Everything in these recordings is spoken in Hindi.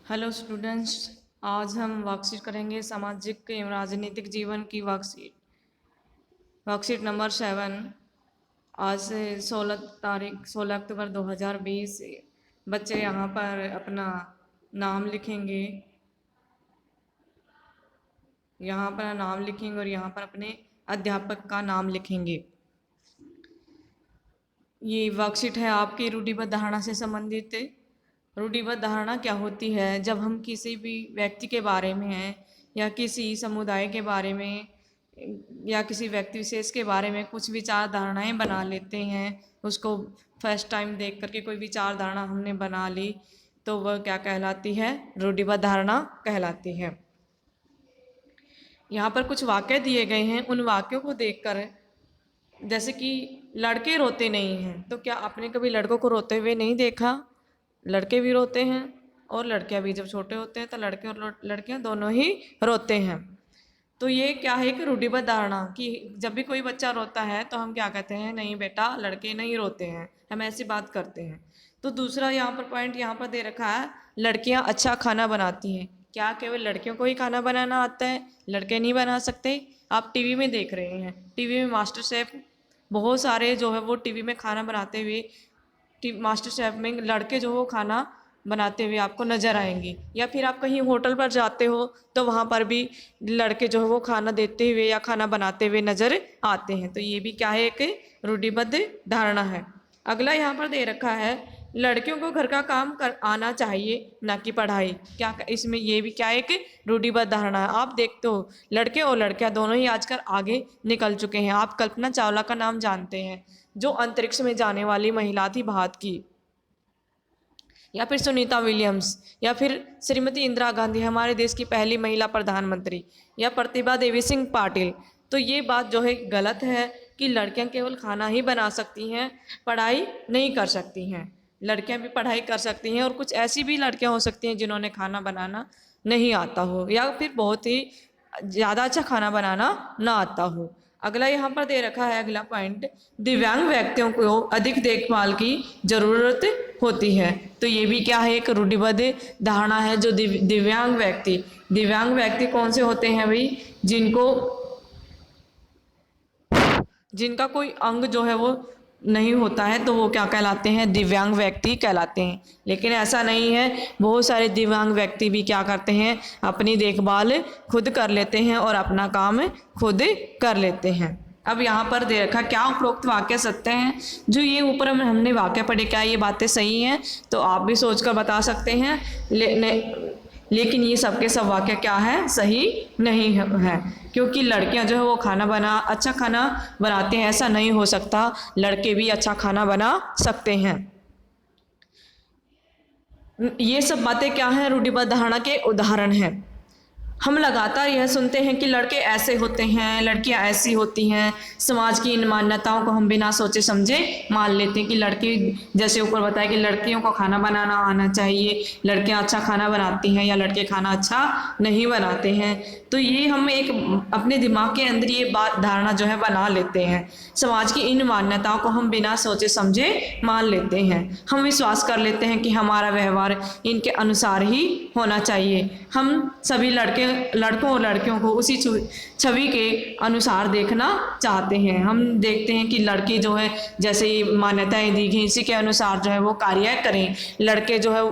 हेलो स्टूडेंट्स, आज हम वर्कशीट करेंगे सामाजिक एवं राजनीतिक जीवन की वर्कशीट नंबर 7। आज से 16 अक्टूबर 2020 बच्चे यहाँ पर अपना नाम लिखेंगे। यहाँ पर नाम लिखेंगे और यहाँ पर अपने अध्यापक का नाम लिखेंगे। ये वर्कशीट है आपकी रूढ़िबद्ध धारणा से संबंधित। रूढ़िबद्ध धारणा क्या होती है? जब हम किसी भी व्यक्ति के बारे में हैं या किसी समुदाय के बारे में या किसी व्यक्ति विशेष के बारे में कुछ विचार धारणाएं बना लेते हैं, उसको फर्स्ट टाइम देख करके कोई विचार धारणा हमने बना ली, तो वह क्या कहलाती है? रूढ़िबद्ध धारणा कहलाती है। यहाँ पर कुछ वाक्य दिए गए हैं, उन वाक्यों को देखकर, जैसे कि लड़के रोते नहीं हैं, तो क्या आपने कभी लड़कों को रोते हुए नहीं देखा? लड़के भी रोते हैं और लड़कियां भी। जब छोटे होते हैं तो लड़के और लड़कियां दोनों ही रोते हैं। तो ये क्या है कि रूढ़िबद्ध धारणा कि जब भी कोई बच्चा रोता है तो हम क्या कहते हैं? नहीं बेटा, लड़के नहीं रोते हैं, हम ऐसी बात करते हैं। तो दूसरा यहाँ पर पॉइंट यहाँ पर दे रखा है, लड़कियां अच्छा खाना बनाती हैं। क्या केवल लड़कियों को ही खाना बनाना आता है? लड़के नहीं बना सकते? आप टीवी में देख रहे हैं, टीवी में मास्टर शेफ, बहुत सारे जो है वो टीवी में खाना बनाते हुए, मास्टर शेफ में लड़के जो वो खाना बनाते हुए आपको नज़र आएंगे। या फिर आप कहीं होटल पर जाते हो तो वहाँ पर भी लड़के जो है वो खाना देते हुए या खाना बनाते हुए नज़र आते हैं। तो ये भी क्या है? एक रूढ़िबद्ध धारणा है। अगला यहाँ पर दे रखा है, लड़कियों को घर का काम कर आना चाहिए, ना कि पढ़ाई। क्या इसमें ये भी क्या है? एक रूढ़िबद्ध धारणा है। आप देखते हो लड़के और लड़कियां दोनों ही आजकल आगे निकल चुके हैं। आप कल्पना चावला का नाम जानते हैं, जो अंतरिक्ष में जाने वाली महिला थी भारत की। या फिर सुनीता विलियम्स, या फिर श्रीमती इंदिरा गांधी, हमारे देश की पहली महिला प्रधानमंत्री, या प्रतिभा देवी सिंह पाटिल। तो ये बात जो है गलत है कि लड़कियां केवल खाना ही बना सकती हैं, पढ़ाई नहीं कर सकती हैं। लड़कियां भी पढ़ाई कर सकती हैं और कुछ ऐसी भी लड़कियां हो सकती हैं जिन्होंने खाना बनाना नहीं आता हो या फिर बहुत ही ज़्यादा अच्छा खाना बनाना ना आता हो। अगला यहाँ पर दे रखा है, अगला पॉइंट, दिव्यांग व्यक्तियों को अधिक देखभाल की जरूरत होती है। तो ये भी क्या है? एक रूढ़िबद्ध धारणा है। जो दिव्यांग व्यक्ति कौन से होते हैं भाई? जिनका कोई अंग जो है वो नहीं होता है, तो वो क्या कहलाते हैं? दिव्यांग व्यक्ति कहलाते हैं। लेकिन ऐसा नहीं है, बहुत सारे दिव्यांग व्यक्ति भी क्या करते हैं? अपनी देखभाल खुद कर लेते हैं और अपना काम खुद कर लेते हैं। अब यहाँ पर दे रखा, क्या उपरोक्त वाक्य सत्य हैं? जो ये ऊपर हमने वाक्य पढ़े, क्या ये बातें सही हैं? तो आप भी सोचकर बता सकते हैं। लेकिन ये सबके सब वाक्य क्या है? सही नहीं है, क्योंकि लड़कियां जो है वो अच्छा खाना बनाते हैं, ऐसा नहीं हो सकता। लड़के भी अच्छा खाना बना सकते हैं। ये सब बातें क्या हैं? रूढ़िबद्ध धारणा के उदाहरण हैं। हम लगातार यह सुनते हैं कि लड़के ऐसे होते हैं, लड़कियां ऐसी होती हैं। समाज की इन मान्यताओं को हम बिना सोचे समझे मान लेते हैं कि लड़की, जैसे ऊपर बताया कि लड़कियों को खाना बनाना आना चाहिए, लड़कियां अच्छा खाना बनाती हैं या लड़के खाना अच्छा नहीं बनाते हैं। तो ये हम एक अपने दिमाग के अंदर ये बात धारणा जो है बना लेते हैं। समाज की इन मान्यताओं को हम बिना सोचे समझे मान लेते हैं। हम विश्वास कर लेते हैं कि हमारा व्यवहार इनके अनुसार ही होना चाहिए। हम सभी लड़कों और लड़कियों को उसी छवि के अनुसार देखना चाहते हैं। हम देखते हैं कि लड़की जो है, जैसे ये मान्यताएं दी गई, इसी के अनुसार जो है वो कार्य करें। लड़के जो है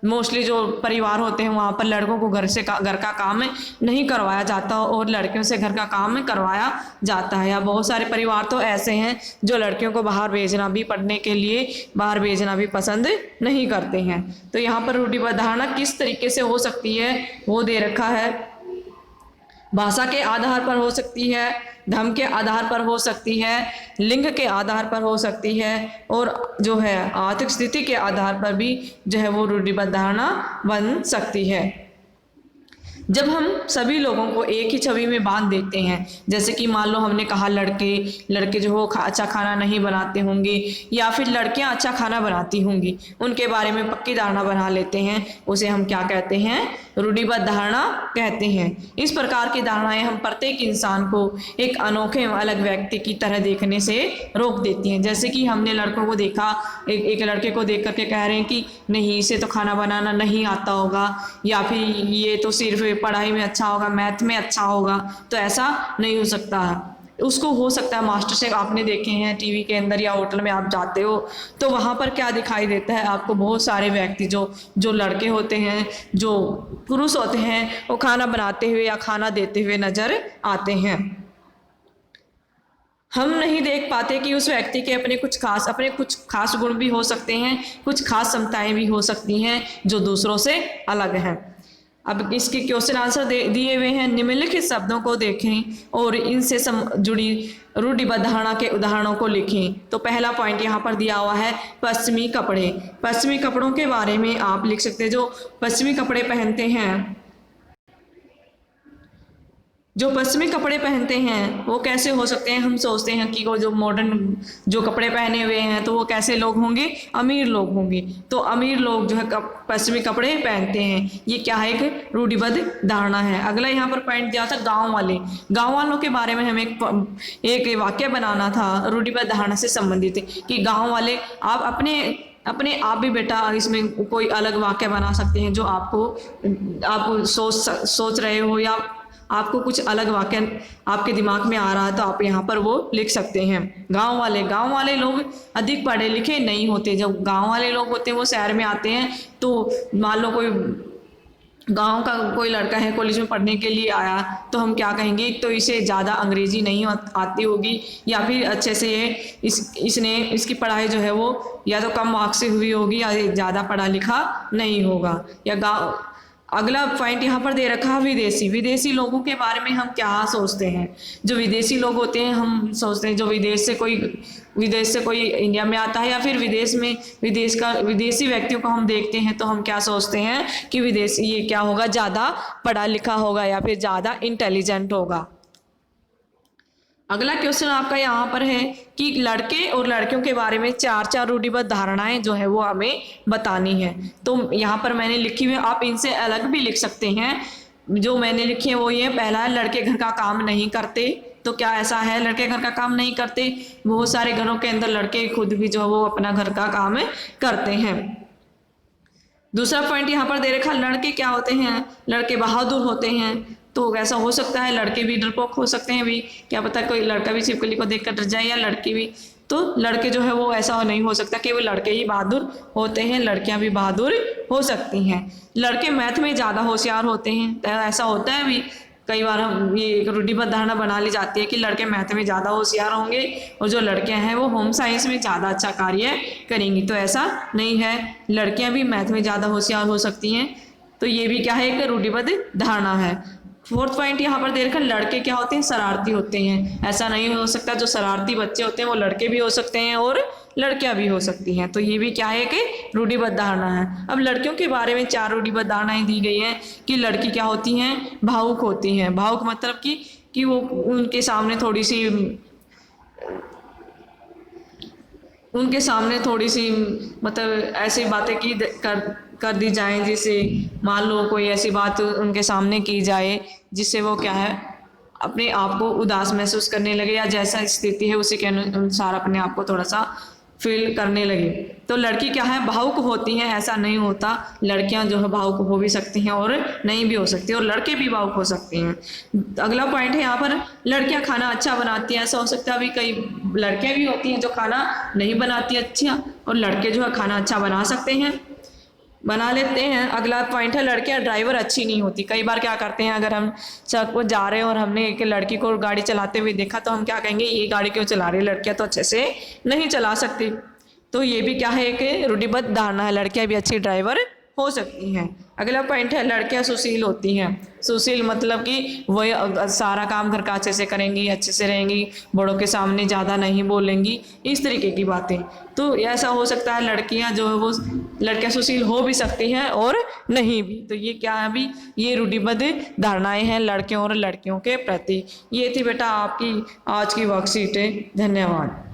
मोस्टली जो परिवार होते हैं वहाँ पर लड़कों को घर का काम नहीं करवाया जाता और लड़कियों से घर का काम करवाया जाता है। या बहुत सारे परिवार तो ऐसे हैं जो लड़कियों को बाहर भेजना भी, पढ़ने के लिए बाहर भेजना भी पसंद नहीं करते हैं। तो यहाँ पर रूढ़िबद्ध धारणा किस तरीके से हो सकती है वो दे रखा है। भाषा के आधार पर हो सकती है, धर्म के आधार पर हो सकती है, लिंग के आधार पर हो सकती है, और जो है आर्थिक स्थिति के आधार पर भी जो है वो रूढ़िबद्ध धारणा बन सकती है। जब हम सभी लोगों को एक ही छवि में बांध देते हैं, जैसे कि मान लो हमने कहा लड़के जो हो अच्छा खाना नहीं बनाते होंगे, या फिर लड़कियां अच्छा खाना बनाती होंगी, उनके बारे में पक्की धारणा बना लेते हैं, उसे हम क्या कहते हैं? रूढ़िबद्ध धारणा कहते हैं। इस प्रकार की धारणाएं हम प्रत्येक इंसान को एक अनोखे अलग व्यक्ति की तरह देखने से रोक देती हैं। जैसे कि हमने लड़कों को देखा, एक लड़के को देख करके कह रहे हैं कि नहीं, इसे तो खाना बनाना नहीं आता होगा, या फिर ये तो सिर्फ पढ़ाई में अच्छा होगा, मैथ में अच्छा होगा, तो ऐसा नहीं हो सकता है। उसको हो सकता है मास्टर शेफ आपने देखे हैं टीवी के अंदर, या होटल में आप जाते हो तो वहाँ पर क्या दिखाई देता है आपको? बहुत सारे व्यक्ति जो लड़के होते हैं, जो पुरुष होते हैं, वो खाना बनाते हुए या खाना देते हुए नजर आते हैं। हम नहीं देख पाते कि उस व्यक्ति के अपने कुछ खास गुण भी हो सकते हैं, कुछ खास क्षमताएं भी हो सकती हैं जो दूसरों से अलग हैं। अब इसके क्वेश्चन आंसर दिए हुए हैं, निम्नलिखित शब्दों को देखें और इनसे जुड़ी रूढ़िबद्ध धारणा के उदाहरणों को लिखें। तो पहला पॉइंट यहाँ पर दिया हुआ है पश्चिमी कपड़े। पश्चिमी कपड़ों के बारे में आप लिख सकते हैं, जो पश्चिमी कपड़े पहनते हैं, जो पश्चिमी कपड़े पहनते हैं वो कैसे हो सकते हैं? हम सोचते हैं कि वो जो मॉडर्न जो कपड़े पहने हुए हैं तो वो कैसे लोग होंगे? अमीर लोग होंगे। तो अमीर लोग जो है पश्चिमी कपड़े पहनते हैं, ये क्या है? एक रूढ़िबद्ध धारणा है। अगला यहाँ पर पॉइंट दिया था गांव वाले। गांव वालों के बारे में हमें एक वाक्य बनाना था रूढ़िबद्ध धारणा से संबंधित, कि गाँव वाले आप अपने आप भी बेटा इसमें कोई अलग वाक्य बना सकते हैं जो आप सोच रहे हो, या आपको कुछ अलग वाक्य आपके दिमाग में आ रहा है तो आप यहाँ पर वो लिख सकते हैं। गांव वाले लोग अधिक पढ़े लिखे नहीं होते। जब गांव वाले लोग होते हैं वो शहर में आते हैं, तो मान लो कोई गांव का कोई लड़का है, कॉलेज में पढ़ने के लिए आया, तो हम क्या कहेंगे? तो इसे ज़्यादा अंग्रेजी नहीं आती होगी, या फिर अच्छे से इसकी पढ़ाई जो है वो या तो कम मार्क्स से हुई होगी, या ज़्यादा पढ़ा लिखा नहीं होगा। या अगला पॉइंट यहाँ पर दे रखा है विदेशी लोगों के बारे में हम क्या सोचते हैं? जो विदेशी लोग होते हैं, हम सोचते हैं जो विदेश से कोई इंडिया में आता है, या फिर विदेशी व्यक्तियों को हम देखते हैं तो हम क्या सोचते हैं कि विदेशी ये क्या होगा? ज़्यादा पढ़ा लिखा होगा, या फिर ज़्यादा इंटेलिजेंट होगा। अगला क्वेश्चन आपका यहाँ पर है कि लड़के और लड़कियों के बारे में चार रूढ़िबद्ध धारणाएं जो है वो हमें बतानी है। तो यहाँ पर मैंने लिखी हुई, आप इनसे अलग भी लिख सकते हैं। जो मैंने लिखी है वो ये, पहला है लड़के घर का काम नहीं करते। तो क्या ऐसा है लड़के घर का काम नहीं करते? बहुत सारे घरों के अंदर लड़के खुद भी जो है वो अपना घर का काम करते हैं। दूसरा पॉइंट यहाँ पर दे रखा, लड़के क्या होते हैं? लड़के बहादुर होते हैं। तो ऐसा हो सकता है लड़के भी डरपोक हो सकते हैं भी, क्या पता कोई लड़का भी छिपकली को देखकर डर जाए, या लड़की भी। तो लड़के जो है वो ऐसा नहीं हो सकता कि वो लड़के ही बहादुर होते हैं, लड़कियां भी बहादुर हो सकती हैं। लड़के मैथ में ज़्यादा होशियार होते हैं, तो ऐसा होता है भी। कई बार हम ये एक रूढ़िबद्ध धारणा बना ली जाती है कि लड़के मैथ में ज़्यादा होशियार होंगे और जो लड़कियां हैं वो होम साइंस में ज़्यादा अच्छा कार्य करेंगी। तो ऐसा नहीं है, लड़कियां भी मैथ में ज़्यादा होशियार हो सकती हैं। तो ये भी क्या है? एक रूढ़िबद्ध धारणा है। फोर्थ पॉइंट यहाँ पर देख लड़के क्या होते हैं? शरारती होते हैं। ऐसा नहीं हो सकता, जो शरारती बच्चे होते हैं वो लड़के भी हो सकते हैं और लड़कियां भी हो सकती हैं। तो ये भी क्या है? कि रूढ़िबद्ध धारणा है। अब लड़कियों के बारे में 4 रूढ़िबद्ध धारणाएं दी गई हैं कि लड़की क्या होती हैं? भावुक होती हैं। भावुक मतलब कि वो उनके सामने थोड़ी सी मतलब ऐसी बातें कर दी जाएं, जिससे मान लो कोई ऐसी बात उनके सामने की जाए जिससे वो क्या है अपने आप को उदास महसूस करने लगे, या जैसा स्थिति है उसी के अनुसार अपने आप को थोड़ा सा फील करने लगे। तो लड़की क्या है? भावुक होती हैं। ऐसा नहीं होता, लड़कियां जो है भावुक हो भी सकती हैं और नहीं भी हो सकती, और लड़के भी भावुक हो सकते हैं। अगला पॉइंट है यहाँ पर, लड़कियां खाना अच्छा बनाती हैं। ऐसा हो सकता है अभी कई लड़कियां भी होती हैं जो खाना नहीं बनाती अच्छा, और लड़के जो है खाना अच्छा बना लेते हैं। अगला पॉइंट है, लड़कियां ड्राइवर अच्छी नहीं होती। कई बार क्या करते हैं, अगर हम सड़क पर जा रहे हैं और हमने एक लड़की को गाड़ी चलाते हुए देखा तो हम क्या कहेंगे? ये गाड़ी क्यों चला रही है? लड़कियां तो अच्छे से नहीं चला सकती। तो ये भी क्या है? एक रूढ़िबद्ध धारणा है, लड़कियां भी अच्छी ड्राइवर हो सकती हैं। अगला पॉइंट है लड़कियां सुशील होती हैं। सुशील मतलब कि वह सारा काम घर का अच्छे से करेंगी, अच्छे से रहेंगी, बड़ों के सामने ज़्यादा नहीं बोलेंगी, इस तरीके की बातें। तो ऐसा हो सकता है लड़कियां जो है वो लड़कियां सुशील हो भी सकती हैं और नहीं भी। तो ये क्या है अभी, ये रूढ़िबद्ध धारणाएं हैं लड़कियों और लड़कियों के प्रति। ये थी बेटा आपकी आज की वर्कशीट। धन्यवाद।